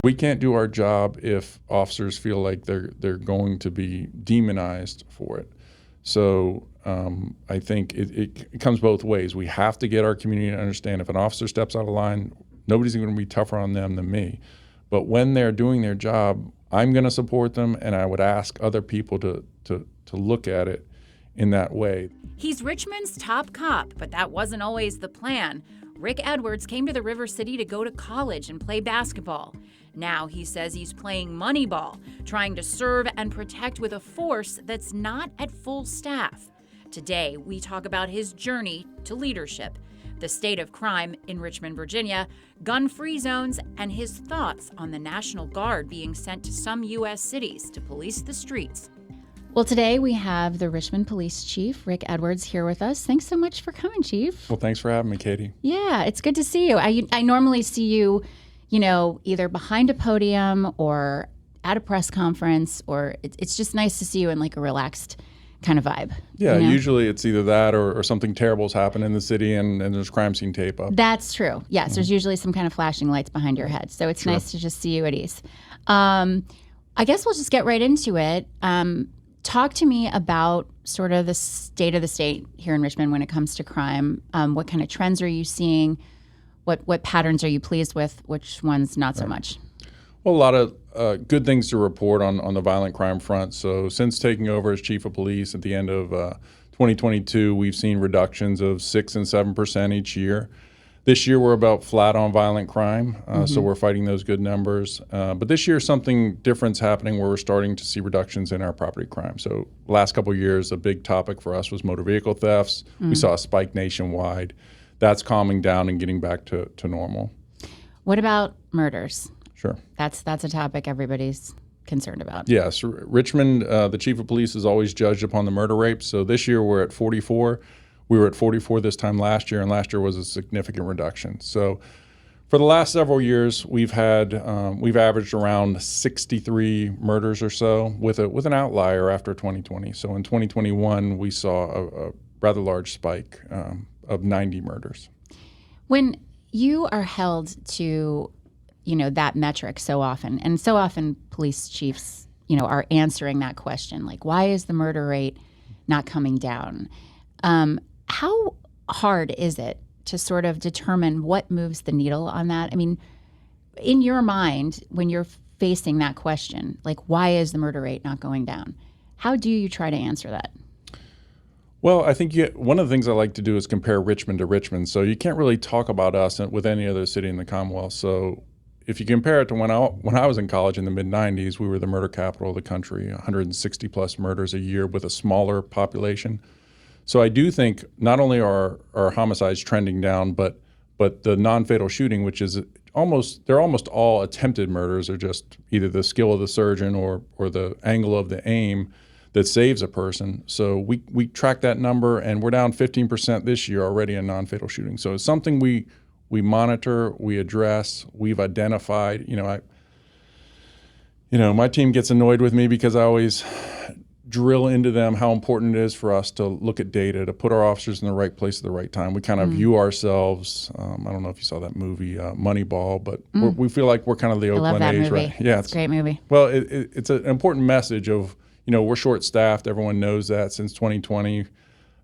We can't do our job if officers feel like they're going to be demonized for it. So I think it comes both ways. We have to get our community to understand if an officer steps out of line, nobody's going to be tougher on them than me. But when they're doing their job, I'm going to support them, and I would ask other people to look at it in that way. He's Richmond's top cop, but that wasn't always the plan. Rick Edwards came to the River City to go to college and play basketball. Now he says he's playing Moneyball, trying to serve and protect with a force that's not at full staff. Today, we talk about his journey to leadership, the state of crime in Richmond, Virginia, gun-free zones, and his thoughts on the National Guard being sent to some U.S. cities to police the streets. Well, today we have the Richmond Police Chief, Rick Edwards, here with us. Thanks so much for coming, Chief. Well, thanks for having me, Catie. Yeah, it's good to see you. I normally see you, either behind a podium or at a press conference, or it's just nice to see you in like a relaxed kind of vibe. Yeah, usually it's either that or something terrible's happened in the city and there's crime scene tape up. That's true. Yes, there's usually some kind of flashing lights behind your head. So it's nice to just see you at ease. I guess we'll just get right into it. Talk to me about sort of the state of the state here in Richmond when it comes to crime. What kind of trends are you seeing? What patterns are you pleased with? Which ones not so much? Well, a lot of good things to report on the violent crime front. So since taking over as chief of police at the end of 2022, we've seen reductions of 6 and 7% each year. This year, we're about flat on violent crime, so we're fighting those good numbers. But this year, something different's happening where we're starting to see reductions in our property crime. So last couple of years, a big topic for us was motor vehicle thefts. We saw a spike nationwide. That's calming down and getting back to normal. What about murders? Sure. That's a topic everybody's concerned about. Yes. Richmond, the chief of police is always judged upon the murder rate. So this year, we're at 44. We were at 44 this time last year, and last year was a significant reduction. So for the last several years, we've averaged around 63 murders or so with an outlier after 2020. So in 2021, we saw a rather large spike of 90 murders. When you are held to, that metric so often, and so often police chiefs, are answering that question, like, why is the murder rate not coming down? How hard is it to sort of determine what moves the needle on that? I mean, in your mind, when you're facing that question, like, why is the murder rate not going down? How do you try to answer that? Well, I think one of the things I like to do is compare Richmond to Richmond. So you can't really talk about us with any other city in the Commonwealth. So if you compare it to when I was in college in the mid-'90s, we were the murder capital of the country, 160 plus murders a year with a smaller population. So I do think not only are homicides trending down, but the non-fatal shooting, which is they're almost all attempted murders, are just either the skill of the surgeon or the angle of the aim that saves a person. So we track that number, and we're down 15% this year already in non-fatal shooting. So it's something we monitor, we address, we've identified. My team gets annoyed with me because I always drill into them how important it is for us to look at data, to put our officers in the right place at the right time. We kind of view ourselves, I don't know if you saw that movie, Moneyball, but we feel like we're kind of the Oakland A's, right? Yeah, it's a great movie. Well, it's an important message of, we're short-staffed. Everyone knows that since 2020,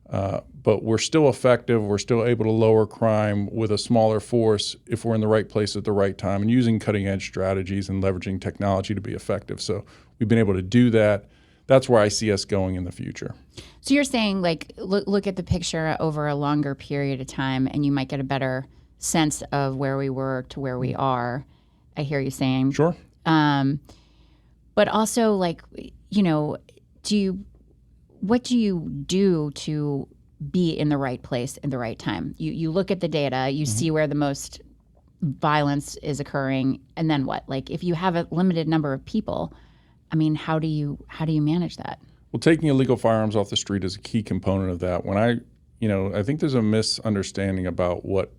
but we're still effective. We're still able to lower crime with a smaller force if we're in the right place at the right time and using cutting-edge strategies and leveraging technology to be effective. So we've been able to do that. That's where I see us going in the future. So you're saying, like, look at the picture over a longer period of time, and you might get a better sense of where we were to where we are. I hear you saying. Sure. But also, like, what do you do to be in the right place in the right time? You look at the data, you see where the most violence is occurring, and then what? Like, if you have a limited number of people, I mean, how do you manage that? Well, taking illegal firearms off the street is a key component of that. When I think there's a misunderstanding about what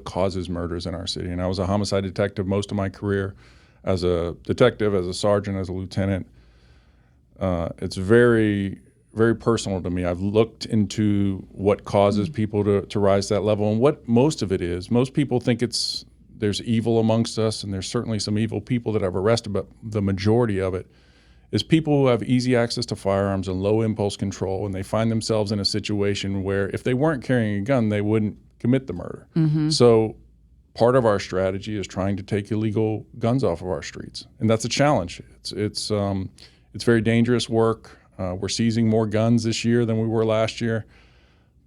causes murders in our city. And I was a homicide detective most of my career, as a detective, as a sergeant, as a lieutenant. It's very, very personal to me. I've looked into what causes people to rise to that level and what most of it is. Most people think it's there's evil amongst us, and there's certainly some evil people that I've arrested, but the majority of it is people who have easy access to firearms and low impulse control, and they find themselves in a situation where if they weren't carrying a gun, they wouldn't commit the murder. So part of our strategy is trying to take illegal guns off of our streets, and that's a challenge. It's very dangerous work. We're seizing more guns this year than we were last year,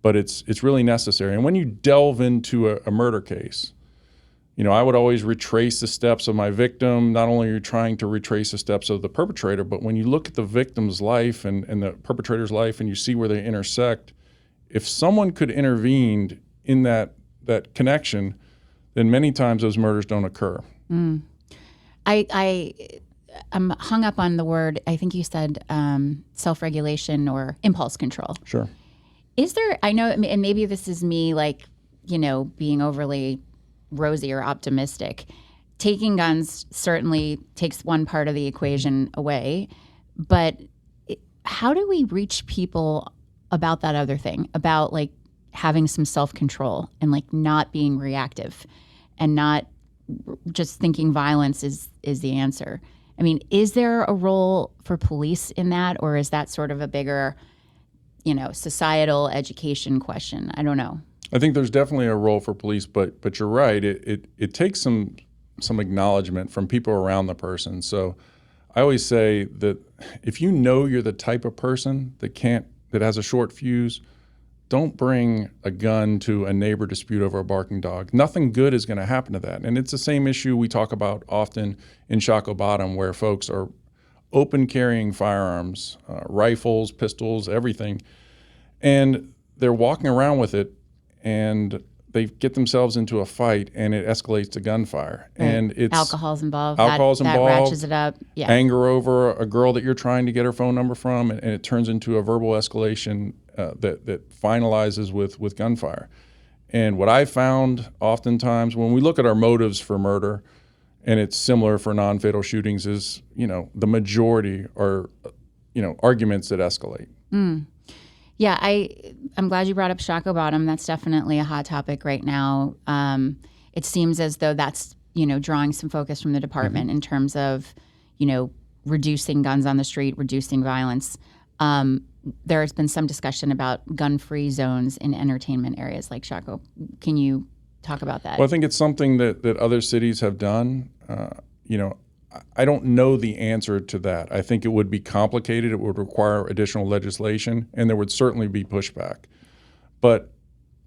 but it's really necessary. And when you delve into a murder case, I would always retrace the steps of my victim. Not only are you trying to retrace the steps of the perpetrator, but when you look at the victim's life and the perpetrator's life and you see where they intersect, if someone could intervene in that connection, then many times those murders don't occur. I'm hung up on the word, I think you said self-regulation or impulse control. Sure. Is there, I know, and maybe this is me being overly rosy or optimistic. Taking guns certainly takes one part of the equation away, but how do we reach people about that other thing, about having some self-control and not being reactive and not just thinking violence is the answer? I mean, is there a role for police in that, or is that sort of a bigger, societal education question? I don't know. I think there's definitely a role for police, but you're right. It takes some acknowledgement from people around the person. So I always say that if you know you're the type of person that has a short fuse, don't bring a gun to a neighbor dispute over a barking dog. Nothing good is going to happen to that. And it's the same issue we talk about often in Shockoe Bottom, where folks are open carrying firearms, rifles, pistols, everything. And they're walking around with it, and they get themselves into a fight, and it escalates to gunfire. Right. And it's alcohol's involved. Alcohol's that involved. Ratchets it up. Yeah. Anger over a girl that you're trying to get her phone number from, and it turns into a verbal escalation that finalizes with gunfire. And what I found oftentimes when we look at our motives for murder, and it's similar for non-fatal shootings, is the majority are arguments that escalate. Yeah, I'm glad you brought up Shockoe Bottom. That's definitely a hot topic right now. It seems as though that's drawing some focus from the department in terms of reducing guns on the street, reducing violence. There has been some discussion about gun-free zones in entertainment areas like Shockoe. Can you talk about that? Well, I think it's something that other cities have done. I don't know the answer to that. I think it would be complicated. It would require additional legislation, and there would certainly be pushback. But,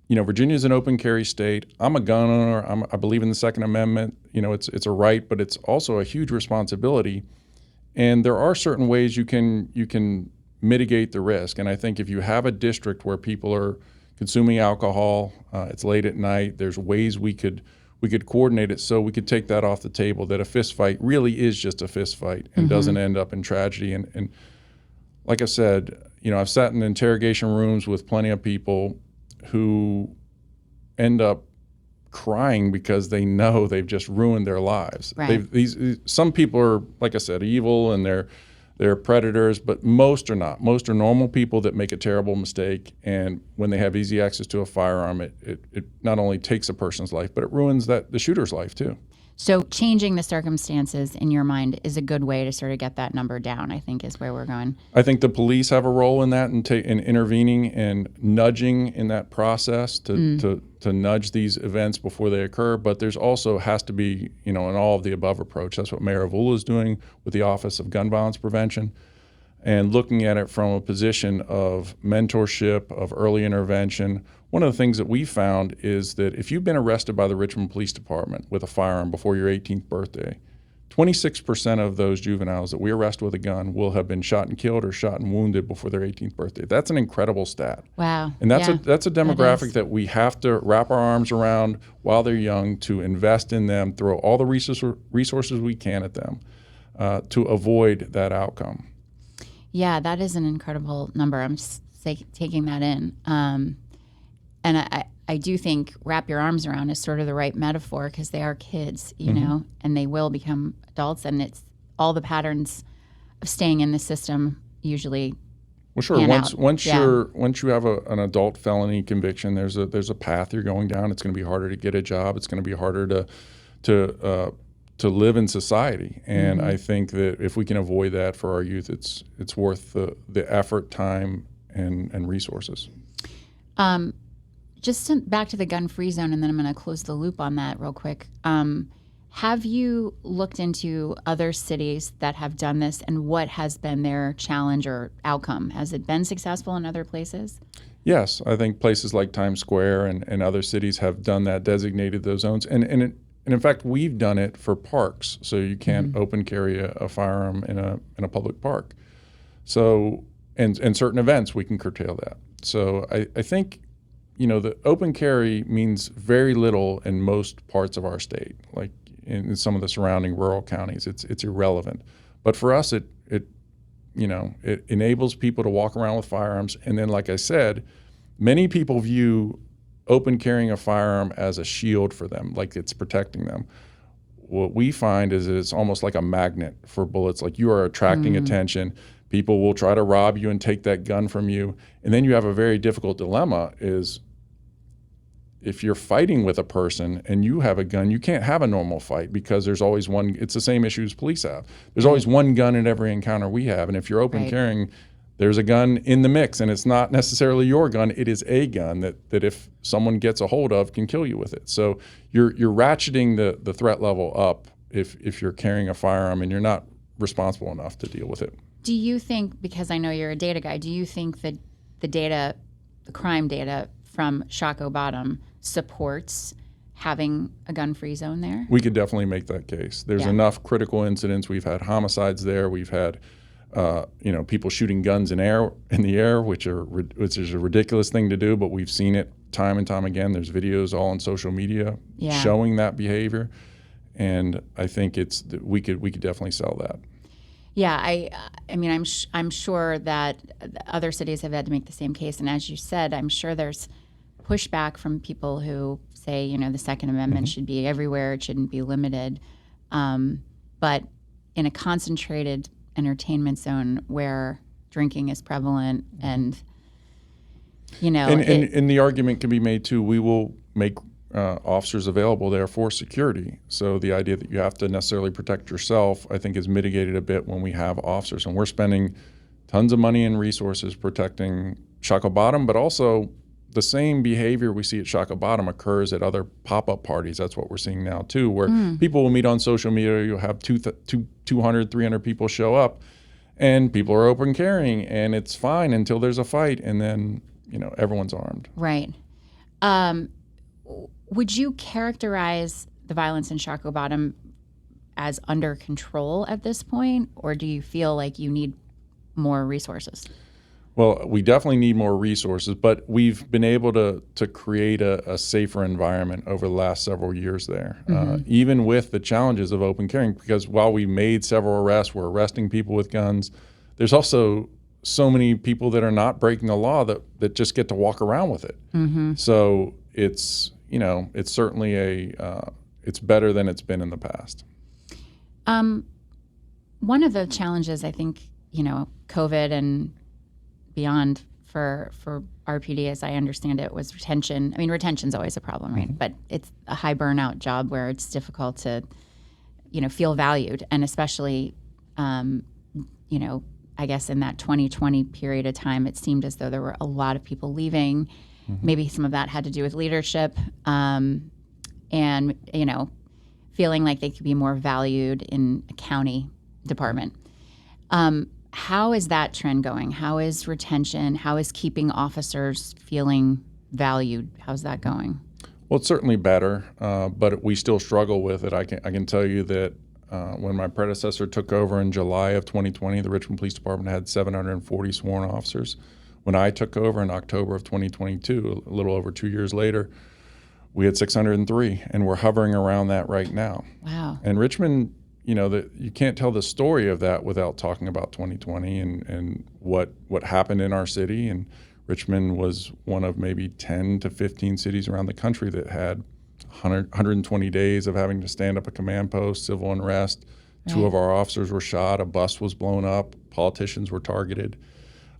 Virginia is an open carry state. I'm a gun owner. I believe in the Second Amendment. It's a right, but it's also a huge responsibility. And there are certain ways you can mitigate the risk. And I think if you have a district where people are consuming alcohol, it's late at night, there's ways we could coordinate it so we could take that off the table, that a fist fight really is just a fist fight and doesn't end up in tragedy. And like I said, I've sat in interrogation rooms with plenty of people who end up crying because they know they've just ruined their lives. Right. Some people are, like I said, evil and they're predators, but most are not. Most are normal people that make a terrible mistake, and when they have easy access to a firearm, it not only takes a person's life, but it ruins the shooter's life too. So changing the circumstances in your mind is a good way to sort of get that number down, I think, is where we're going. I think the police have a role in that, in intervening and nudging in that process to nudge these events before they occur. But there's also has to be, an all of the above approach. That's what Mayor Avula is doing with the Office of Gun Violence Prevention, and looking at it from a position of mentorship, of early intervention. One of the things that we found is that if you've been arrested by the Richmond Police Department with a firearm before your 18th birthday, 26% of those juveniles that we arrest with a gun will have been shot and killed or shot and wounded before their 18th birthday. That's an incredible stat. Wow. And that's a demographic that we have to wrap our arms around while they're young, to invest in them, throw all the resources we can at them to avoid that outcome. Yeah, that is an incredible number. I'm just taking that in. And I do think wrap your arms around is sort of the right metaphor, because they are kids, you know, and they will become adults, and it's all the patterns of staying in the system usually. Well, sure. Once you have an adult felony conviction, there's a path you're going down. It's going to be harder to get a job. It's going to be harder to live in society. And I think that if we can avoid that for our youth, it's worth the effort, time, and resources. Back to the gun-free zone, and then I'm going to close the loop on that real quick. Have you looked into other cities that have done this, and what has been their challenge or outcome? Has it been successful in other places? Yes, I think places like Times Square and other cities have done that, designated those zones. And in fact, we've done it for parks, so you can't open carry a firearm in a public park. So, and certain events, we can curtail that. So I think, the open carry means very little in most parts of our state, like in some of the surrounding rural counties. It's irrelevant. But for us, it enables people to walk around with firearms. And then, like I said, many people view open carrying a firearm as a shield for them, like it's protecting them. What we find is it's almost like a magnet for bullets, like you are attracting attention. People will try to rob you and take that gun from you. And then you have a very difficult dilemma is if you're fighting with a person and you have a gun, you can't have a normal fight because there's always one. It's the same issues police have. There's always one gun in every encounter we have. And if you're open carrying, there's a gun in the mix, and it's not necessarily your gun. It is a gun that if someone gets a hold of, can kill you with it. So you're ratcheting the threat level up if you're carrying a firearm and you're not responsible enough to deal with it. Do you think, because I know you're a data guy, do you think that the crime data from Shockoe Bottom supports having a gun-free zone there? We could definitely make that case. There's enough critical incidents. We've had homicides there. We've had people shooting guns in the air, which is a ridiculous thing to do, but we've seen it time and time again. There's videos all on social media showing that behavior, and I think we could definitely sell that. Yeah, I mean, I'm sure that other cities have had to make the same case, and as you said, I'm sure there's pushback from people who say, the Second Amendment should be everywhere, it shouldn't be limited, but in a concentrated entertainment zone where drinking is prevalent, and and the argument can be made too. We will make officers available there for security. So the idea that you have to necessarily protect yourself, I think, is mitigated a bit when we have officers, and we're spending tons of money and resources protecting Shockoe Bottom, but also the same behavior we see at Shockoe Bottom occurs at other pop-up parties. That's what we're seeing now too, where people will meet on social media. You'll have 200, 300 people show up, and people are open carrying, and it's fine until there's a fight, and then everyone's armed. Right. Would you characterize the violence in Shockoe Bottom as under control at this point, or do you feel like you need more resources? Well, we definitely need more resources, but we've been able to create a safer environment over the last several years there, even with the challenges of open carrying, because while we made several arrests, we're arresting people with guns, there's also so many people that are not breaking the law that just get to walk around with it. So it's certainly it's better than it's been in the past. One of the challenges, I think, COVID and beyond for RPD, as I understand it, was retention. I mean, retention's always a problem, right? But it's a high burnout job where it's difficult to, feel valued. And especially, I guess in that 2020 period of time, it seemed as though there were a lot of people leaving. Maybe some of that had to do with leadership, and, feeling like they could be more valued in a county department. How is that trend going? How is retention? How is keeping officers feeling valued? How's that going? Well, it's certainly better, but we still struggle with it. I can tell you that when my predecessor took over in July of 2020, the Richmond Police Department had 740 sworn officers. When I took over in October of 2022, a little over 2 years later, we had 603, and we're hovering around that right now. Wow. And Richmond, you can't tell the story of that without talking about 2020 and what happened in our city. And Richmond was one of maybe 10 to 15 cities around the country that had 120 days of having to stand up a command post, civil unrest. Right. 2 of our officers were shot, a bus was blown up, politicians were targeted,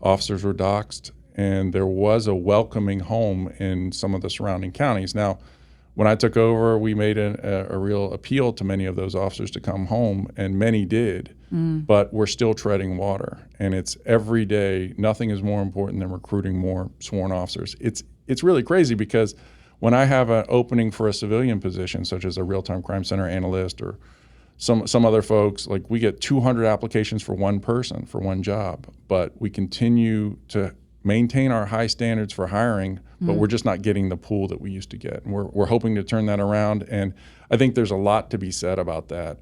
officers were doxxed, and there was a welcoming home in some of the surrounding counties. Now, when I took over, we made a real appeal to many of those officers to come home, and many did. But we're still treading water, and it's every day. Nothing is more important than recruiting more sworn officers. It's really crazy because when I have an opening for a civilian position, such as a real-time crime center analyst or some other folks, like we get 200 applications for one person for one job, but we continue to maintain our high standards for hiring, but we're just not getting the pool that we used to get. And we're hoping to turn that around, and I think there's a lot to be said about that.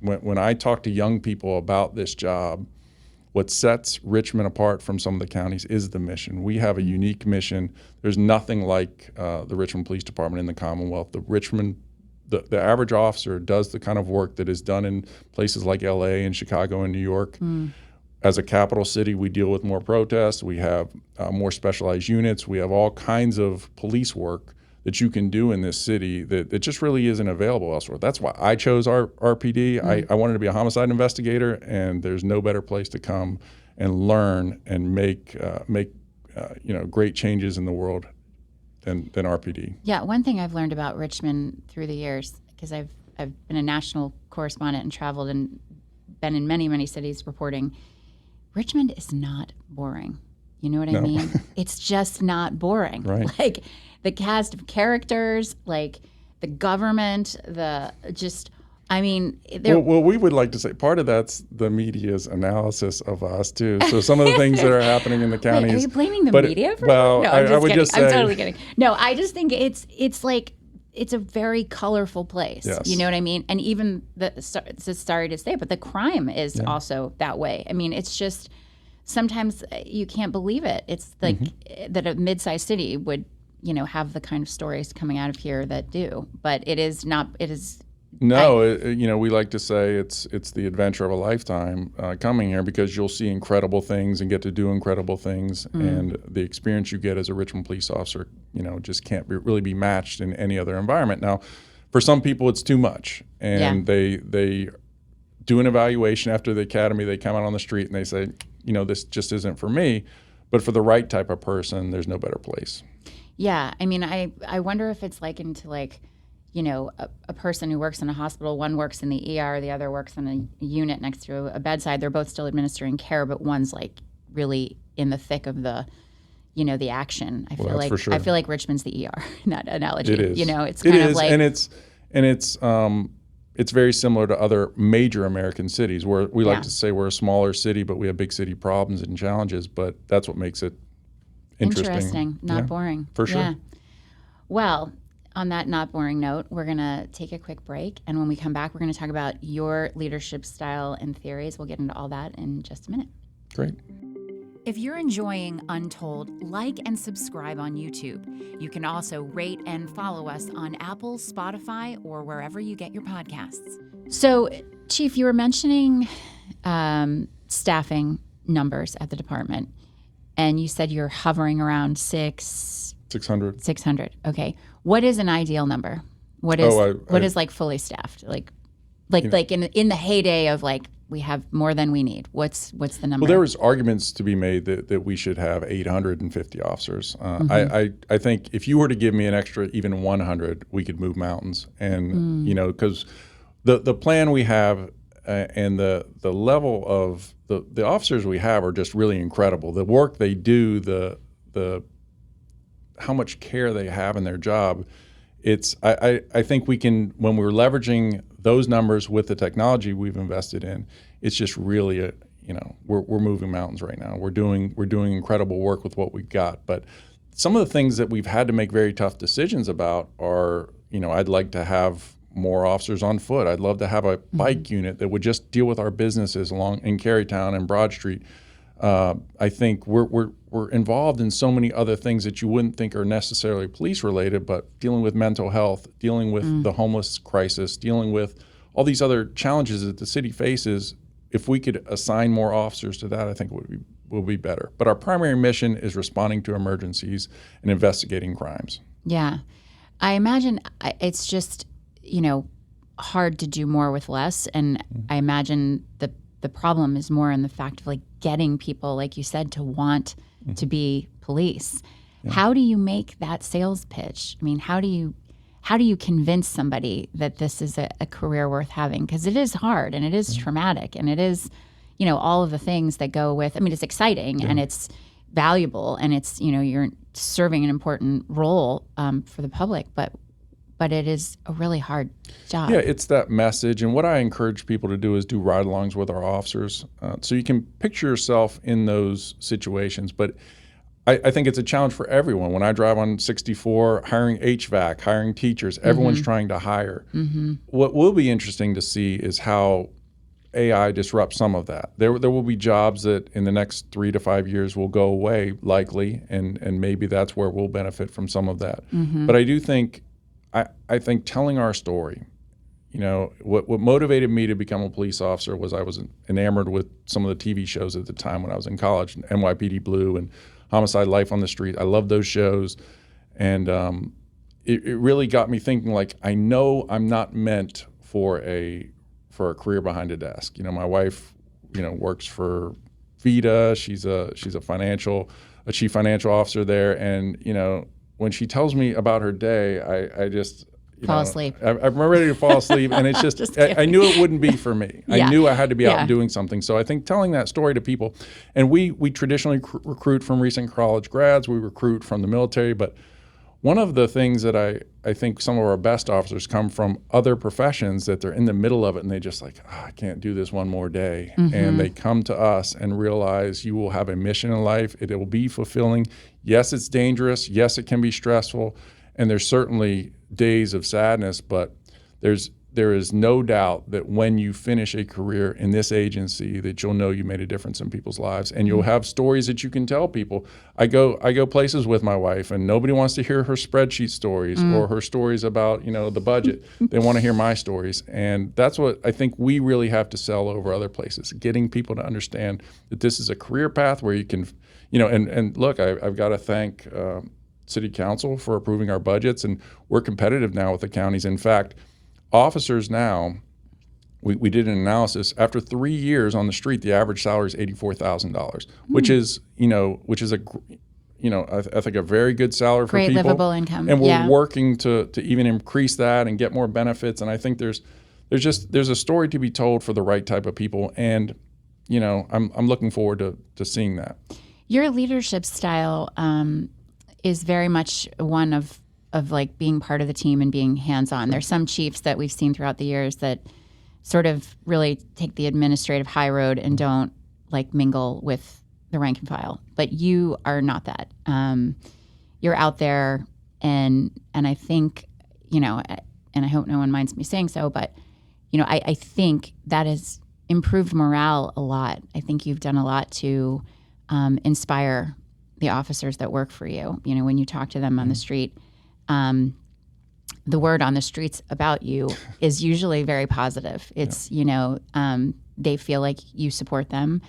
When I talk to young people about this job, what sets Richmond apart from some of the counties is the mission. We have a unique mission. There's nothing like the Richmond Police Department in the Commonwealth. The average officer does the kind of work that is done in places like LA and Chicago and New York. As a capital city, we deal with more protests. We have more specialized units. We have all kinds of police work that you can do in this city that just really isn't available elsewhere. That's why I chose our RPD. I wanted to be a homicide investigator, and there's no better place to come and learn and make great changes in the world than RPD. Yeah, one thing I've learned about Richmond through the years, because I've been a national correspondent and traveled and been in many, many cities reporting, Richmond is not boring. You know what I mean? It's just not boring. Right. Like the cast of characters, like the government, well, we would like to say part of that's the media's analysis of us too. So some of the things that are happening in the counties. Wait, are you blaming the media for well, that? No, I'm just I would kidding. just say, I'm totally kidding. No, I just think it's like it's a very colorful place. Yes. You know what I mean? And even sorry to say, but the crime is also that way. I mean, it's just sometimes you can't believe it. It's like that a mid-sized city would, have the kind of stories coming out of here that do. But it is not. It is. No, we like to say it's the adventure of a lifetime coming here, because you'll see incredible things and get to do incredible things, and the experience you get as a Richmond police officer, just can't really be matched in any other environment. Now, for some people, it's too much, and they do an evaluation after the academy. They come out on the street and they say, this just isn't for me. But for the right type of person, there's no better place. Yeah, I mean, I wonder if it's likened to a person who works in a hospital. One works in the ER, the other works in a unit next to a bedside. They're both still administering care, but one's like really in the thick of the, the action. I feel like Richmond's the ER in that analogy. It is. It's kind of like, and it's very similar to other major American cities where we like to say we're a smaller city, but we have big city problems and challenges. But that's what makes it interesting. Not boring. For sure. Yeah. Well, on that not boring note, we're going to take a quick break. And when we come back, we're going to talk about your leadership style and theories. We'll get into all that in just a minute. Great. If you're enjoying Untold, like and subscribe on YouTube. You can also rate and follow us on Apple, Spotify, or wherever you get your podcasts. So, Chief, you were mentioning staffing numbers at the department, and you said you're hovering around 600. 600. Okay. What is an ideal number? What is like fully staffed? Like in the heyday of like we have more than we need. What's the number? Well, there was arguments to be made that we should have 850 officers. I think if you were to give me an extra even 100, we could move mountains. And because the plan we have and the level of the officers we have are just really incredible. The work they do, the how much care they have in their job. I think we can, when we're leveraging those numbers with the technology we've invested in, it's just really we're moving mountains right now. We're doing incredible work with what we've got. But some of the things that we've had to make very tough decisions about are, I'd like to have more officers on foot. I'd love to have a bike unit that would just deal with our businesses along in Carytown and Broad Street. I think we're involved in so many other things that you wouldn't think are necessarily police related, but dealing with mental health, dealing with the homeless crisis, dealing with all these other challenges that the city faces. If we could assign more officers to that, I think it would be better. But our primary mission is responding to emergencies and investigating crimes. Yeah. I imagine it's just, hard to do more with less. And I imagine the problem is more in the fact of like getting people, like you said, to want to be police. Yeah. How do you make that sales pitch? I mean, how do you how do you convince somebody that this is a career worth having? Because it is hard and it is traumatic and it is, all of the things that go with, it's exciting and it's valuable and it's, you're serving an important role for the public, but it is a really hard job. Yeah, it's that message. And what I encourage people to do is do ride-alongs with our officers. So you can picture yourself in those situations. But I think it's a challenge for everyone. When I drive on 64, hiring HVAC, hiring teachers, everyone's trying to hire. What will be interesting to see is how AI disrupts some of that. There will be jobs that in the next 3 to 5 years will go away, likely, and maybe that's where we'll benefit from some of that. But I do think, I think telling our story, what motivated me to become a police officer was I was enamored with some of the TV shows at the time when I was in college, NYPD Blue and Homicide: Life on the Street. I love those shows. And it really got me thinking, like, I know I'm not meant for a career behind a desk. My wife, works for VITA. She's a chief financial officer there. And, when she tells me about her day, I just fall asleep. I'm ready to fall asleep, and it's just I knew it wouldn't be for me. I knew I had to be out and doing something. So I think telling that story to people, and we traditionally recruit from recent college grads. We recruit from the military, but one of the things that I think some of our best officers come from other professions that they're in the middle of it and they just like, I can't do this one more day. And they come to us and realize you will have a mission in life. It will be fulfilling. Yes, it's dangerous. Yes, it can be stressful. And there's certainly days of sadness, but there is no doubt that when you finish a career in this agency that you'll know you made a difference in people's lives, and you'll have stories that you can tell people. I go places with my wife and nobody wants to hear her spreadsheet stories or her stories about, the budget. They want to hear my stories. And that's what I think we really have to sell over other places, getting people to understand that this is a career path where you can, and look, I've got to thank City Council for approving our budgets, and we're competitive now with the counties. In fact, officers now, we did an analysis. After 3 years on the street, the average salary is $84,000, which is I think a very good salary for people. Great livable income. And we're working to even increase that and get more benefits. And I think there's a story to be told for the right type of people. And I'm looking forward to seeing that. Your leadership style is very much one of like being part of the team and being hands-on. There's some chiefs that we've seen throughout the years that sort of really take the administrative high road and don't like mingle with the rank and file. But you are not that. You're out there, and I think, and I hope no one minds me saying so, but I think that has improved morale a lot. I think you've done a lot to inspire the officers that work for you. When you talk to them on the street, the word on the streets about you is usually very positive. It's, they feel like you support them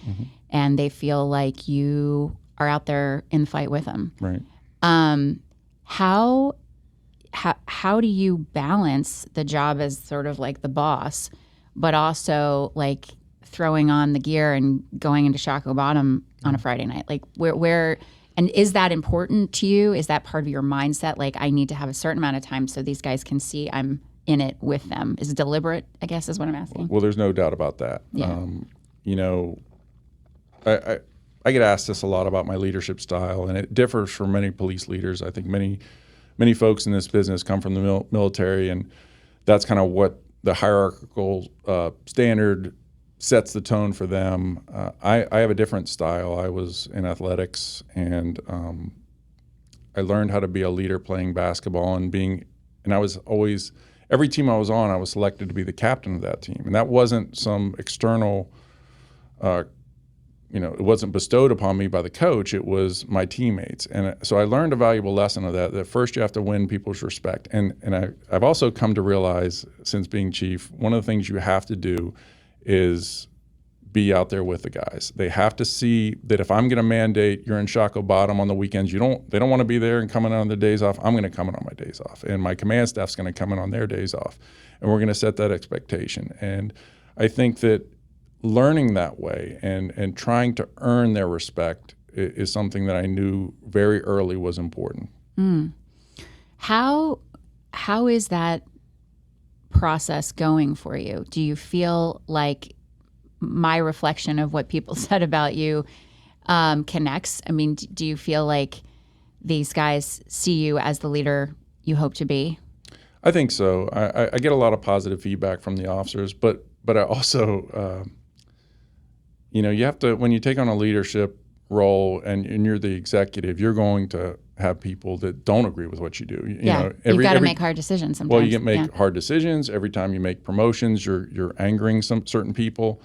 and they feel like you are out there in the fight with them. Right. How do you balance the job as sort of like the boss, but also like throwing on the gear and going into Shockoe Bottom on a Friday night? Like where and is that important to you? Is that part of your mindset? Like, I need to have a certain amount of time so these guys can see I'm in it with them. Is it deliberate, I guess, is what I'm asking? Well, there's no doubt about that. Yeah. I get asked this a lot about my leadership style, and it differs from many police leaders. I think many folks in this business come from the military, and that's kind of what the hierarchical standard sets the tone for them. I have a different style. I was in athletics, and I learned how to be a leader playing basketball and I was always, every team I was on, I was selected to be the captain of that team. And that wasn't some external, it wasn't bestowed upon me by the coach. It was my teammates. And so I learned a valuable lesson of that first you have to win people's respect. And I've also come to realize since being chief, one of the things you have to do is be out there with the guys. They have to see that if I'm going to mandate you're in Shockoe Bottom on the weekends, they don't want to be there and come in on their days off. I'm going to come in on my days off, and my command staff's going to come in on their days off, and we're going to set that expectation. And I think that learning that way and trying to earn their respect is something that I knew very early was important. How How is that process going for you? Do you feel like my reflection of what people said about you connects? I mean, do you feel like these guys see you as the leader you hope to be? I think so. I get a lot of positive feedback from the officers, but I also, you have to, when you take on a leadership role and you're the executive, you're going to have people that don't agree with what you do. You've got to make hard decisions sometimes. Well, you can make hard decisions. Every time you make promotions, you're angering some certain people.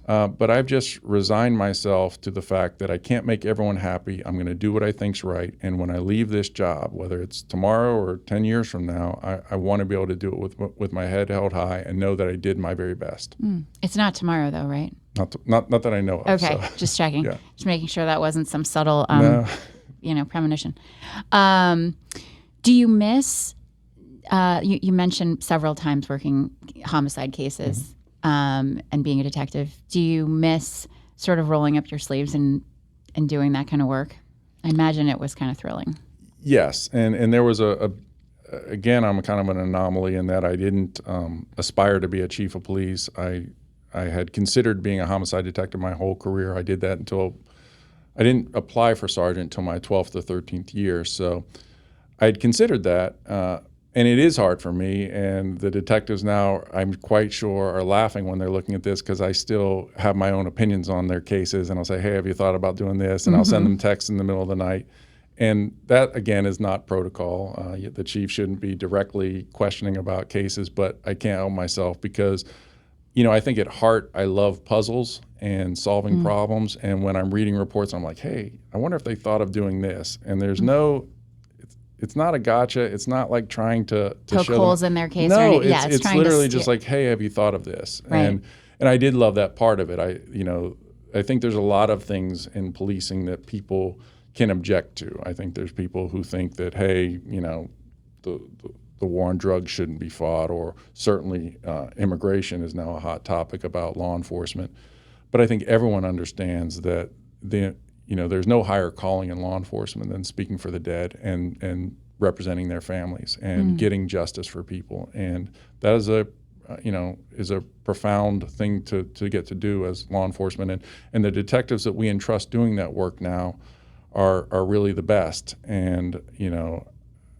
But I've just resigned myself to the fact that I can't make everyone happy. I'm going to do what I think's right. And when I leave this job, whether it's tomorrow or 10 years from now, I want to be able to do it with my head held high and know that I did my very best. It's not tomorrow, though, right? Not that I know of. Okay, so. Just checking. Yeah. Just making sure that wasn't some subtle No. Premonition. Do you miss, you mentioned several times working homicide cases and being a detective. Do you miss sort of rolling up your sleeves and doing that kind of work? I imagine it was kind of thrilling. Yes, and there was again, I'm kind of an anomaly in that I didn't aspire to be a chief of police. I had considered being a homicide detective my whole career. I did that until I didn't apply for sergeant until my 12th or 13th year. So I had considered that, and it is hard for me. And the detectives now, I'm quite sure, are laughing when they're looking at this because I still have my own opinions on their cases. And I'll say, hey, have you thought about doing this? And I'll send them texts in the middle of the night. And that, again, is not protocol. The chief shouldn't be directly questioning about cases, but I can't help myself because I think at heart, I love puzzles and solving problems. And when I'm reading reports, I'm like, hey, I wonder if they thought of doing this. And there's it's not a gotcha. It's not like trying to poke show holes them. in their case. No, or it's literally just like, hey, have you thought of this? Right. And I did love that part of it. I think there's a lot of things in policing that people can object to. I think there's people who think that, hey, the war on drugs shouldn't be fought, or certainly immigration is now a hot topic about law enforcement. But I think everyone understands that there's no higher calling in law enforcement than speaking for the dead and representing their families and getting justice for people. And that is a profound thing to get to do as law enforcement. And the detectives that we entrust doing that work now are really the best. And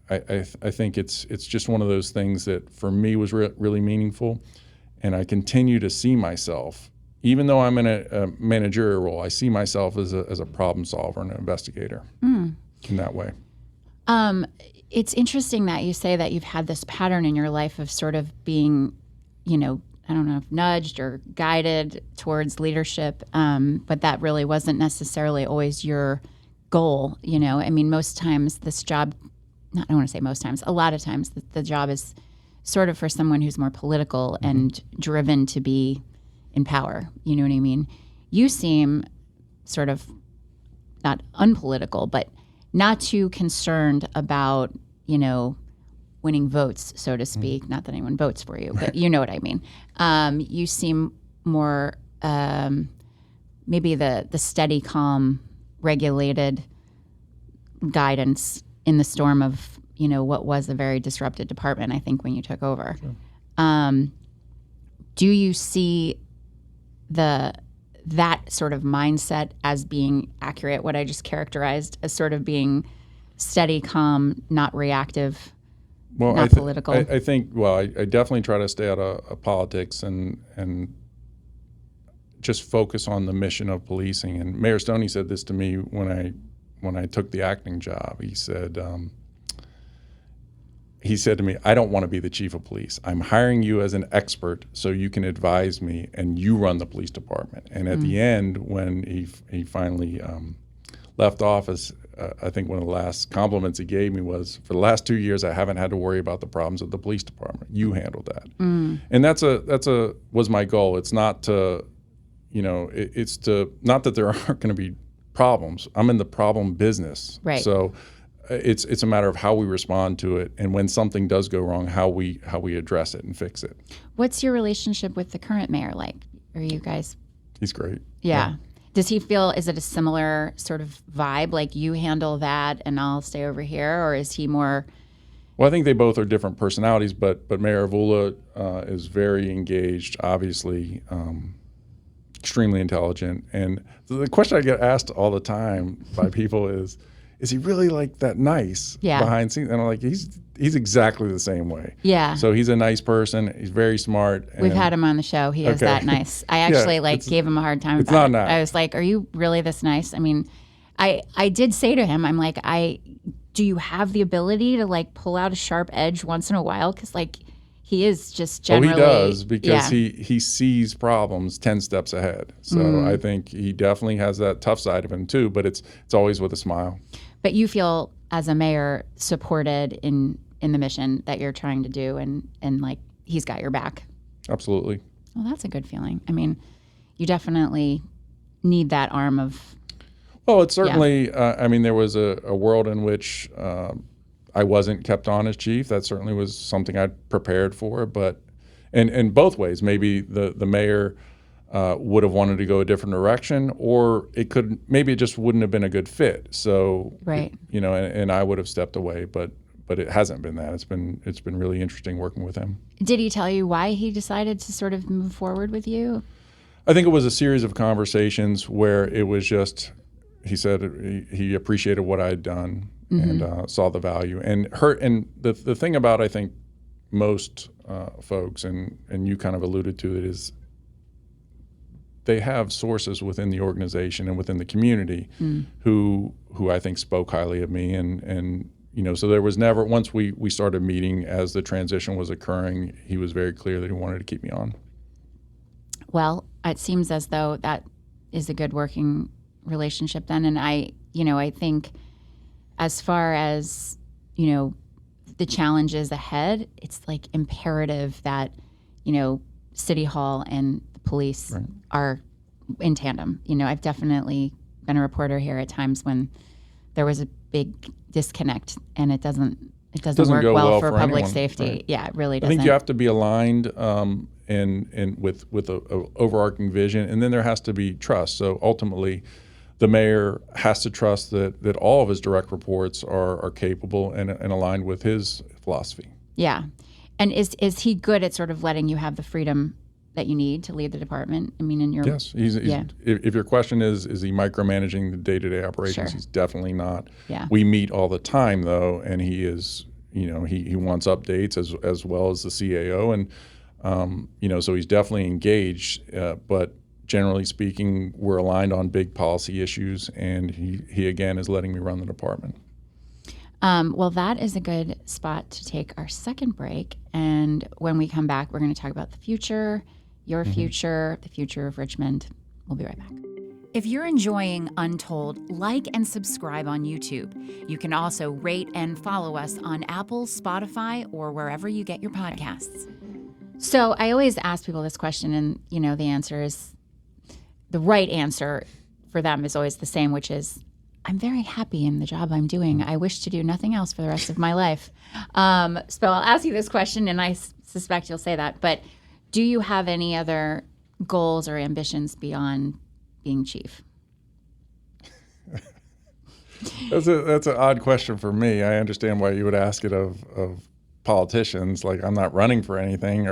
I think it's just one of those things that for me was really meaningful, and I continue to see myself, even though I'm in a managerial role, I see myself as a problem solver and an investigator in that way. It's interesting that you say that you've had this pattern in your life of sort of being, I don't know if nudged or guided towards leadership, but that really wasn't necessarily always your goal. I mean, most times this job, I don't want to say most times, a lot of times the job is sort of for someone who's more political and driven to be in power. You know what I mean? You seem sort of not unpolitical, but not too concerned about, winning votes, so to speak. Not that anyone votes for you, but you know what I mean. You seem more maybe the steady, calm, regulated guidance in the storm of, what was a very disrupted department, I think, when you took over. Sure. Do you see that sort of mindset as being accurate, what I just characterized as sort of being steady, calm, not reactive, not political? I think, I definitely try to stay out of politics and just focus on the mission of policing. And Mayor Stoney said this to me when I took the acting job. He said to me, I don't want to be the chief of police. I'm hiring you as an expert so you can advise me and you run the police department. And at the end, when he finally left office, I think one of the last compliments he gave me was, for the last 2 years, I haven't had to worry about the problems of the police department. You handled that. And that's was my goal. It's not to, it's to, not that there aren't going to be problems. I'm in the problem business. Right. So it's a matter of how we respond to it, and when something does go wrong, how we address it and fix it. What's your relationship with the current mayor like? Are you guys? He's great. Yeah. Does he feel, is it a similar sort of vibe, like you handle that and I'll stay over here, or is he more Well, I think they both are different personalities, but Mayor Avula is very engaged, obviously, extremely intelligent. And the question I get asked all the time by people is he really like that nice behind scenes? And I'm like, he's exactly the same way. Yeah. So he's a nice person. He's very smart. We've had him on the show. He is that nice. I actually gave him a hard time about it. Nice. I was like, are you really this nice? I mean, I did say to him, I'm like, do you have the ability to like pull out a sharp edge once in a while? Because like he is just generally. Well, he does because he sees problems 10 steps ahead. So I think he definitely has that tough side of him too. But it's always with a smile. But you feel as a mayor supported in the mission that you're trying to do, and like he's got your back. Absolutely. Well, that's a good feeling. I mean, you definitely need that arm of. Well, it's certainly, I mean, there was a world in which I wasn't kept on as chief. That certainly was something I'd prepared for. But in both ways, maybe the mayor would have wanted to go a different direction, or maybe it just wouldn't have been a good fit. So, right. And I would have stepped away. But it hasn't been that. It's been really interesting working with him. Did he tell you why he decided to sort of move forward with you? I think it was a series of conversations where it was just. He said he appreciated what I had done and saw the value. And the thing about, I think, most folks, and you kind of alluded to it, is they have sources within the organization and within the community who I think spoke highly of me. And so there was never, once we started meeting as the transition was occurring, he was very clear that he wanted to keep me on. Well, it seems as though that is a good working relationship then. And I think as far as, the challenges ahead, it's like imperative that, City Hall and the police are in tandem. I've definitely been a reporter here at times when there was a big disconnect and it doesn't work well for public anyone, safety. Right. Yeah, it really doesn't. I think you have to be aligned and with a overarching vision, and then there has to be trust. So ultimately, the mayor has to trust that all of his direct reports are capable and aligned with his philosophy. Yeah. And is he good at sort of letting you have the freedom that you need to lead the department? I mean, Yes. If your question is he micromanaging the day-to-day operations, Sure. He's definitely not. Yeah. We meet all the time, though, and he is, he wants updates as well as the CAO. And, so he's definitely engaged, but generally speaking, we're aligned on big policy issues, and he again is letting me run the department. Well, that is a good spot to take our second break. And when we come back, we're going to talk about the future, your future, the future of Richmond. We'll be right back. If you're enjoying Untold, like and subscribe on YouTube. You can also rate and follow us on Apple, Spotify, or wherever you get your podcasts. So I always ask people this question, and, the answer is, the right answer for them is always the same, which is, I'm very happy in the job I'm doing. I wish to do nothing else for the rest of my life. So I'll ask you this question, and I suspect you'll say that, but do you have any other goals or ambitions beyond being chief? That's an odd question for me. I understand why you would ask it of politicians. Like, I'm not running for anything,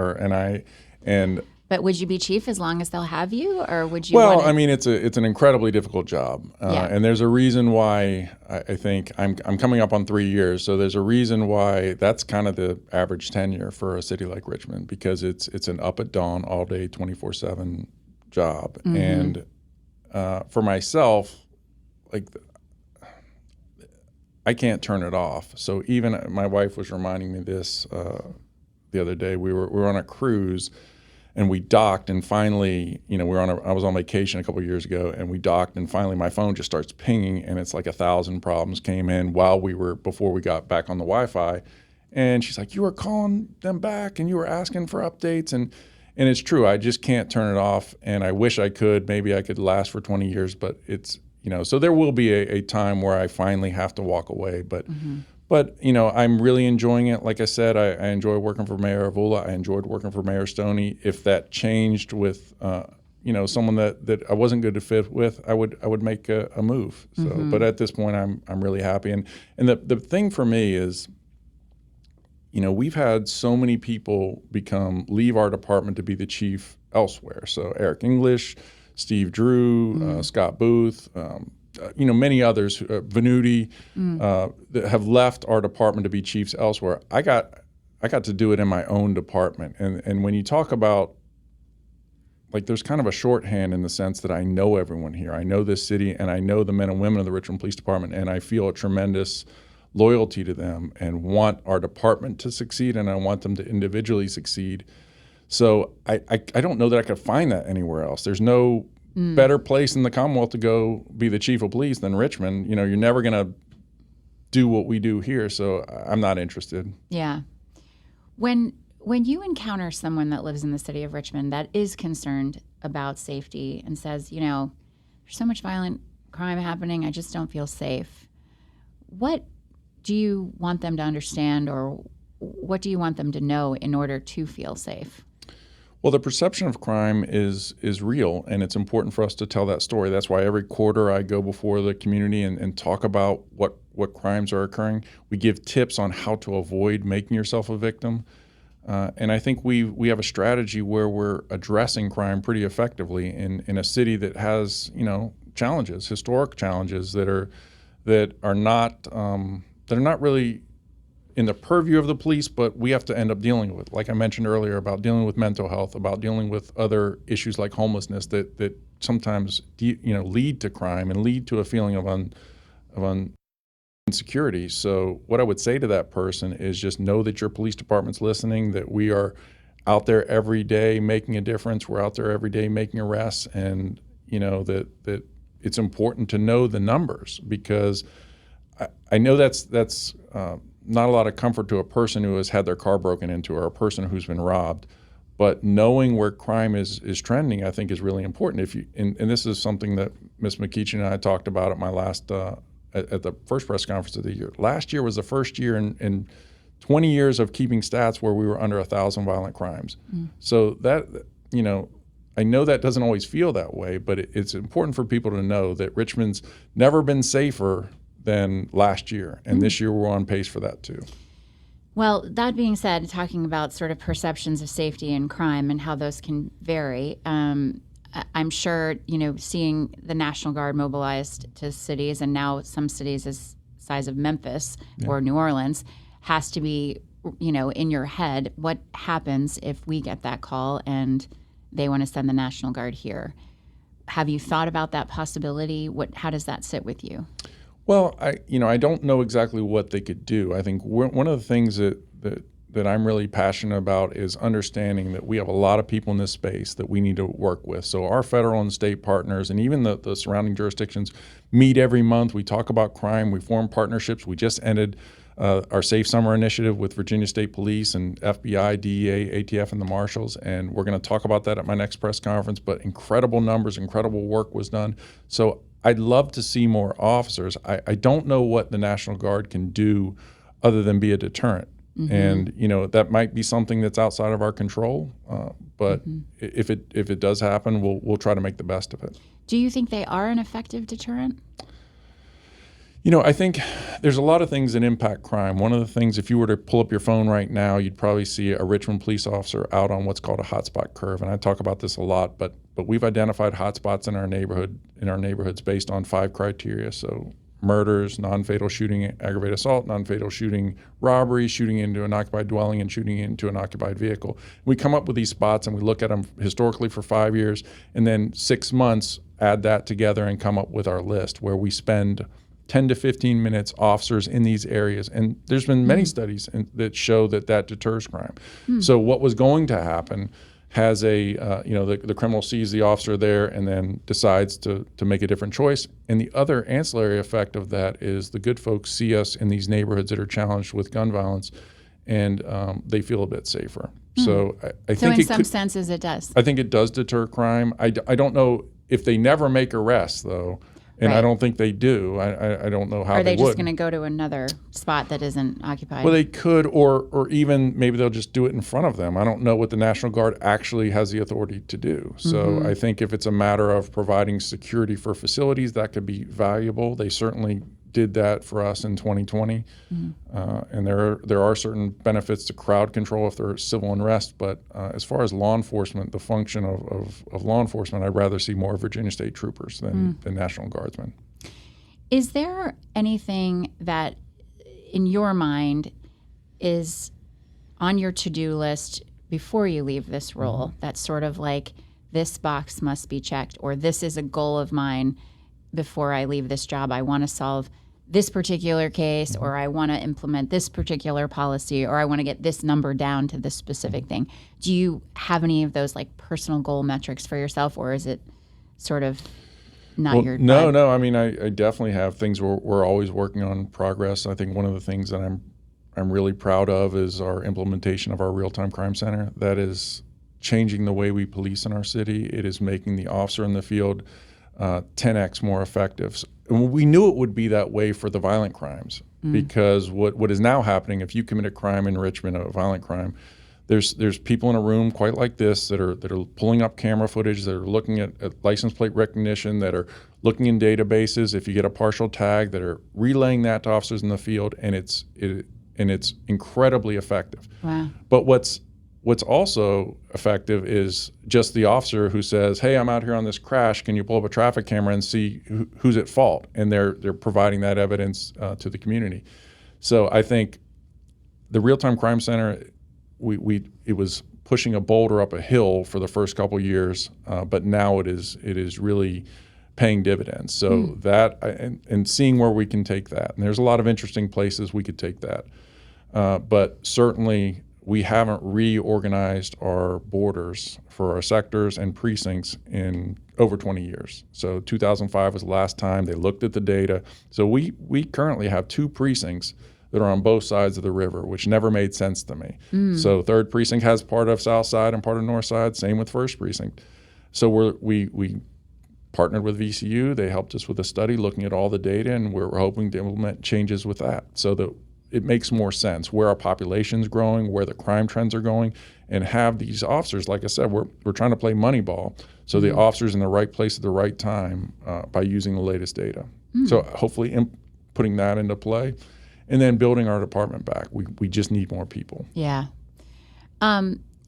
But would you be chief as long as they'll have you, or would you? Well, I mean, it's an incredibly difficult job, and there's a reason why. I think I'm coming up on 3 years, so there's a reason why that's kind of the average tenure for a city like Richmond, because it's an up at dawn, all day, 24/7 job, and for myself, like, I can't turn it off. So even my wife was reminding me this the other day. We were on a cruise. And we docked, and finally, I was on vacation a couple of years ago, and we docked, and finally my phone just starts pinging, and it's like 1,000 problems came in before we got back on the Wi-Fi. And she's like, you were calling them back, and you were asking for updates, and it's true. I just can't turn it off, and I wish I could. Maybe I could last for 20 years, but it's, so there will be a time where I finally have to walk away, but. But, I'm really enjoying it. Like I said, I enjoy working for Mayor Avula. I enjoyed working for Mayor Stoney. If that changed with, someone that I wasn't good to fit with, I would make a move. So, but at this point, I'm really happy. And the thing for me is, we've had so many people leave our department to be the chief elsewhere. So Eric English, Steve Drew, Scott Booth, many others, Venuti, that have left our department to be chiefs elsewhere. I got to do it in my own department. And when you talk about, like, there's kind of a shorthand in the sense that I know everyone here. I know this city, and I know the men and women of the Richmond Police Department, and I feel a tremendous loyalty to them and want our department to succeed, and I want them to individually succeed. So I don't know that I could find that anywhere else. There's no better place in the Commonwealth to go be the chief of police than Richmond. You're never going to do what we do here, so I'm not interested. Yeah. When you encounter someone that lives in the city of Richmond that is concerned about safety and says, there's so much violent crime happening, I just don't feel safe, what do you want them to understand, or what do you want them to know in order to feel safe? Well, the perception of crime is real, and it's important for us to tell that story. That's why every quarter I go before the community and talk about what crimes are occurring. We give tips on how to avoid making yourself a victim. And I think we have a strategy where we're addressing crime pretty effectively in a city that has challenges, historic challenges that are not really in the purview of the police, but we have to end up dealing with. Like I mentioned earlier, about dealing with mental health, about dealing with other issues like homelessness that sometimes lead to crime and lead to a feeling of insecurity. So what I would say to that person is just know that your police department's listening, that we are out there every day making a difference. We're out there every day making arrests, and that it's important to know the numbers, because I know that's not a lot of comfort to a person who has had their car broken into, or a person who's been robbed. But knowing where crime is trending, I think, is really important. And this is something that Ms. McKeachin and I talked about at my last at the first press conference of the year. Last year was the first year in 20 years of keeping stats where we were under 1,000 violent crimes. So that, I know that doesn't always feel that way, but it's important for people to know that Richmond's never been safer than last year. And this year we're on pace for that too. Well, that being said, talking about sort of perceptions of safety and crime and how those can vary, I'm sure, seeing the National Guard mobilized to cities, and now some cities as size of Memphis or New Orleans, has to be, in your head. What happens if we get that call and they want to send the National Guard here? Have you thought about that possibility? How does that sit with you? Well, I don't know exactly what they could do. I think one of the things that I'm really passionate about is understanding that we have a lot of people in this space that we need to work with. So our federal and state partners, and even the surrounding jurisdictions, meet every month. We talk about crime. We form partnerships. We just ended our Safe Summer initiative with Virginia State Police and FBI, DEA, ATF, and the Marshals. And we're going to talk about that at my next press conference. But incredible numbers, incredible work was done. So I'd love to see more officers. I don't know what the National Guard can do other than be a deterrent. And that might be something that's outside of our control, but if it does happen, we'll try to make the best of it. Do you think they are an effective deterrent? I think there's a lot of things that impact crime. One of the things, if you were to pull up your phone right now, you'd probably see a Richmond police officer out on what's called a hotspot curve. And I talk about this a lot, but we've identified hotspots in our neighborhoods based on 5 criteria. So murders, non-fatal shooting, aggravated assault, non-fatal shooting, robbery, shooting into an occupied dwelling, and shooting into an occupied vehicle. We come up with these spots and we look at them historically for 5 years, and then 6 months add that together and come up with our list where we spend 10 to 15 minutes officers in these areas. And there's been many studies that show that deters crime. So what was going to happen has the criminal sees the officer there and then decides to make a different choice. And the other ancillary effect of that is the good folks see us in these neighborhoods that are challenged with gun violence, and they feel a bit safer. So I think in some senses it does. I think it does deter crime. I don't know if they never make arrests, though. And I don't think they do. I don't know how they would. Are they just going to go to another spot that isn't occupied? Well, they could, or even maybe they'll just do it in front of them. I don't know what the National Guard actually has the authority to do. So I think if it's a matter of providing security for facilities, that could be valuable. They certainly did that for us in 2020. And there are certain benefits to crowd control if there's civil unrest. But as far as law enforcement, the function of law enforcement, I'd rather see more Virginia State troopers than National Guardsmen. Is there anything that, in your mind, is on your to-do list before you leave this role that's sort of like, this box must be checked, or this is a goal of mine before I leave this job? I want to solve this particular case, or I want to implement this particular policy, or I want to get this number down to this specific thing. Do you have any of those like personal goal metrics for yourself, or is it sort of not your? No. I mean, I definitely have things we're always working on progress. I think one of the things that I'm really proud of is our implementation of our real-time crime center. That is changing the way we police in our city. It is making the officer in the field 10x more effective. And we knew it would be that way for the violent crimes, because what is now happening, if you commit a crime in Richmond, a violent crime, there's people in a room quite like this that are pulling up camera footage, that are looking at license plate recognition, that are looking in databases. If you get a partial tag, that are relaying that to officers in the field, and it's incredibly effective. Wow. But what's also effective is just the officer who says, "Hey, I'm out here on this crash. Can you pull up a traffic camera and see who's at fault?" And they're providing that evidence to the community. So I think the Real-Time Crime Center, it was pushing a boulder up a hill for the first couple of years, but now it is really paying dividends. So that and seeing where we can take that, and there's a lot of interesting places we could take that, but certainly we haven't reorganized our borders for our sectors and precincts in over 20 years. So 2005 was the last time they looked at the data. So we currently have 2 precincts that are on both sides of the river, which never made sense to me. So 3rd Precinct has part of South Side and part of North Side, same with 1st Precinct. So we partnered with VCU. They helped us with a study looking at all the data, and we're hoping to implement changes with that so that it makes more sense where our population's growing, where the crime trends are going, and have these officers, like I said, we're trying to play Moneyball, so the officer's in the right place at the right time by using the latest data. So hopefully putting that into play, and then building our department back. We just need more people. Yeah.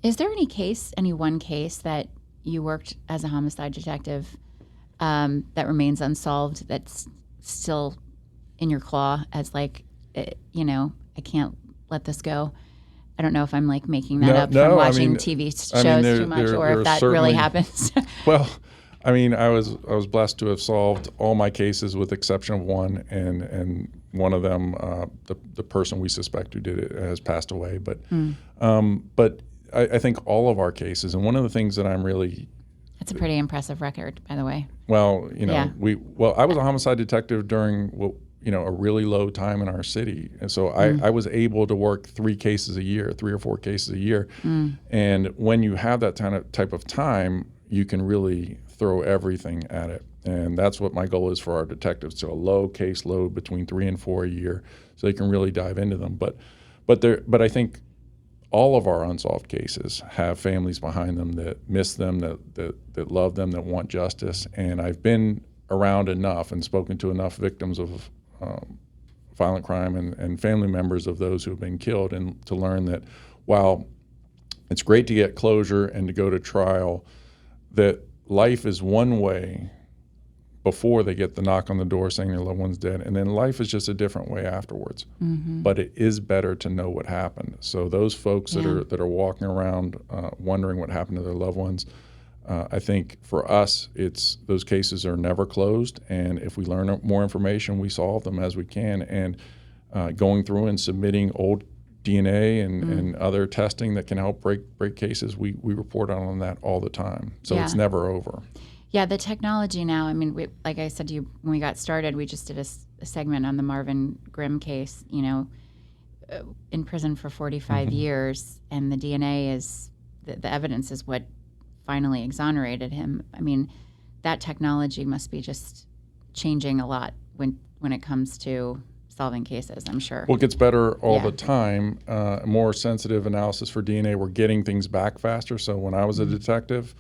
Is there any one case that you worked as a homicide detective that remains unsolved, that's still in your claw as like, I can't let this go? I don't know if I'm like making that up from watching TV shows too much, or if that really happens. Well, I mean, I was blessed to have solved all my cases with the exception of one, and one of them, the person we suspect who did it has passed away. But I think all of our cases, and one of the things that I'm really That's a pretty impressive record, by the way. Well, I was a homicide detective during a really low time in our city, and so I was able to work 3 or 4 cases a year. And when you have that type of time, you can really throw everything at it. And that's what my goal is for our detectives, to a low case load between 3 and 4 a year, so they can really dive into them. But I think all of our unsolved cases have families behind them that miss them, that love them, that want justice. And I've been around enough and spoken to enough victims of violent crime and family members of those who have been killed, and to learn that while it's great to get closure and to go to trial, that life is one way before they get the knock on the door saying their loved one's dead, and then life is just a different way afterwards. But it is better to know what happened. So those folks that are walking around wondering what happened to their loved ones, I think for us, it's those cases are never closed, and if we learn more information, we solve them as we can. And going through and submitting old DNA and other testing that can help break cases, we report on that all the time. So it's never over. Yeah, the technology now, I mean, like I said to you when we got started, we just did a segment on the Marvin Grimm case, in prison for 45 years, and the DNA is, the evidence is what finally exonerated him. I mean, that technology must be just changing a lot when it comes to solving cases, I'm sure. Well, it gets better all the time. More sensitive analysis for DNA. We're getting things back faster. So when I was a detective,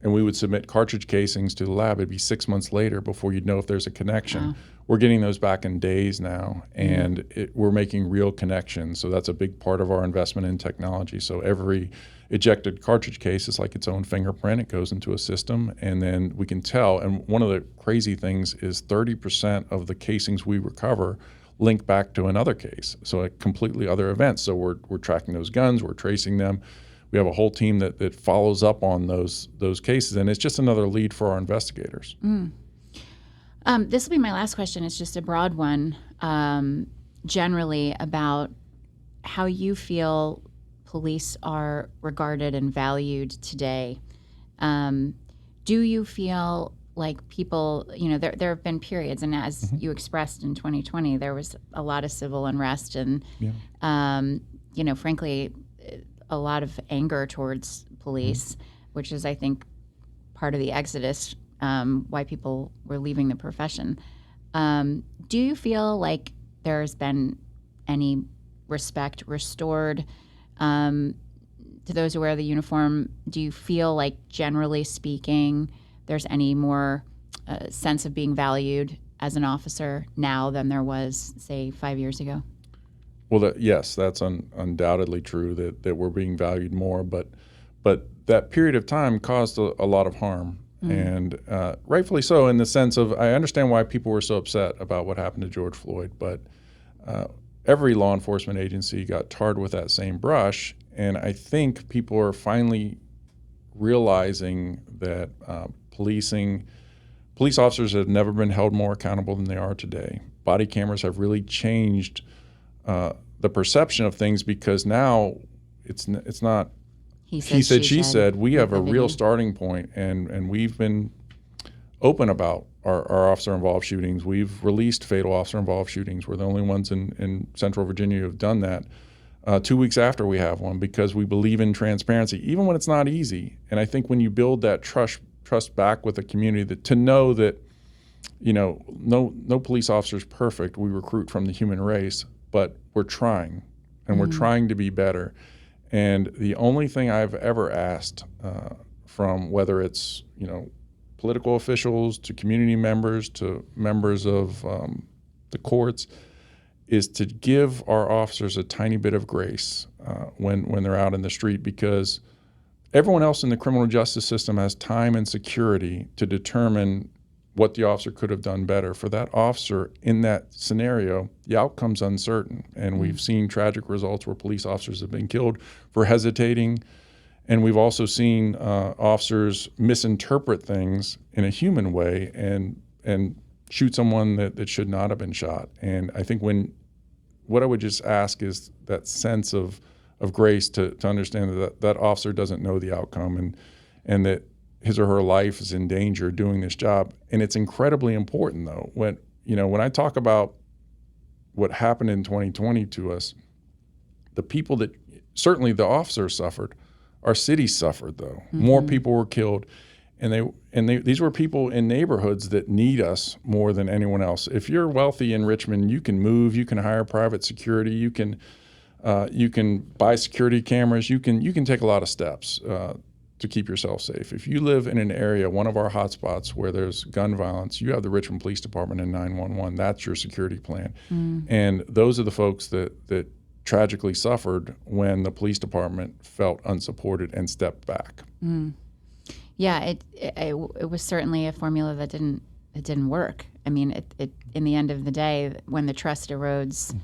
and we would submit cartridge casings to the lab. It'd be 6 months later before you'd know if there's a connection. Wow. We're getting those back in days now, and we're making real connections. So that's a big part of our investment in technology. So every ejected cartridge case is like its own fingerprint. It goes into a system, and then we can tell. And one of the crazy things is 30% of the casings we recover link back to another case, so a completely other event. So we're tracking those guns, we're tracing them. We have a whole team that follows up on those cases, and it's just another lead for our investigators. This will be my last question. It's just a broad one, generally about how you feel police are regarded and valued today. Do you feel like people, there have been periods, and as you expressed in 2020, there was a lot of civil unrest and, frankly, a lot of anger towards police, which is, I think, part of the exodus, why people were leaving the profession. Do you feel like there's been any respect restored to those who wear the uniform? Do you feel like, generally speaking, there's any more sense of being valued as an officer now than there was, say, 5 years ago? Well, yes, that's undoubtedly true that we're being valued more, but that period of time caused a lot of harm, and rightfully so, in the sense of, I understand why people were so upset about what happened to George Floyd, but every law enforcement agency got tarred with that same brush, and I think people are finally realizing that police officers have never been held more accountable than they are today. Body cameras have really changed the perception of things, because now it's not he said, she said. We have a real starting point, and we've been open about our officer-involved shootings. We've released fatal officer-involved shootings. We're the only ones in Central Virginia who have done that 2 weeks after we have one, because we believe in transparency, even when it's not easy. And I think when you build that trust back with the community, to know that, no police officer is perfect. We recruit from the human race, but we're trying, and we're trying to be better. And the only thing I've ever asked from, whether it's, political officials to community members to members of the courts, is to give our officers a tiny bit of grace when they're out in the street, because everyone else in the criminal justice system has time and security to determine what the officer could have done better. For that officer in that scenario, the outcome's uncertain. And we've seen tragic results where police officers have been killed for hesitating. And we've also seen officers misinterpret things in a human way and shoot someone that should not have been shot. And I think what I would just ask is that sense of grace to understand that officer doesn't know the outcome, and that his or her life is in danger doing this job. And it's incredibly important, though. When I talk about what happened in 2020 to us, the people that, certainly the officers suffered, our city suffered, though. More people were killed, and these were people in neighborhoods that need us more than anyone else. If you're wealthy in Richmond, you can move, you can hire private security, you can buy security cameras, you can take a lot of steps to keep yourself safe. If you live in an area, one of our hotspots where there's gun violence, you have the Richmond Police Department and 911. That's your security plan. And those are the folks that tragically suffered when the police department felt unsupported and stepped back. Yeah, it was certainly a formula that didn't work. I mean, it in the end of the day, when the trust erodes,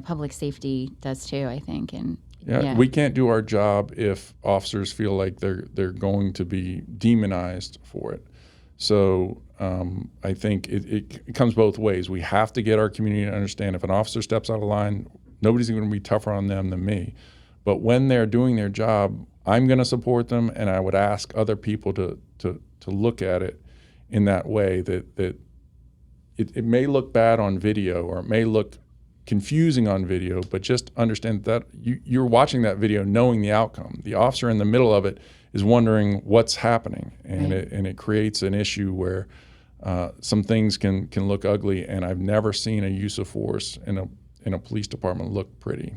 public safety does too, I think. And we can't do our job if officers feel like they're going to be demonized for it. So I think it comes both ways. We have to get our community to understand, if an officer steps out of line, nobody's going to be tougher on them than me. But when they're doing their job, I'm going to support them, and I would ask other people to look at it in that way, that it may look bad on video, or it may look confusing on video, but just understand that you're watching that video knowing the outcome. The officer in the middle of it is wondering what's happening, and it creates an issue where some things can look ugly, and I've never seen a use of force in a police department look pretty.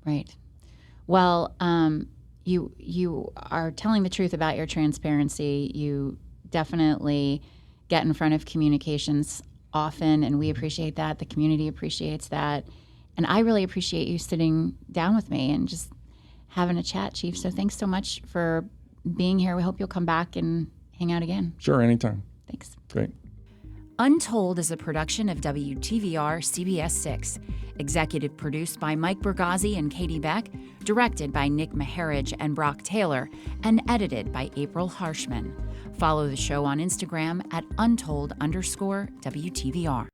Right. Well, you are telling the truth about your transparency. You definitely get in front of communications often, and we appreciate that. The community appreciates that. And I really appreciate you sitting down with me and just having a chat, Chief. So thanks so much for being here. We hope you'll come back and hang out again. Sure, anytime. Thanks. Great. Untold is a production of WTVR CBS 6. Executive produced by Mike Bergazzi and Catie Beck, directed by Nick Maharaj and Brock Taylor, and edited by April Harshman. Follow the show on Instagram at Untold_WTVR.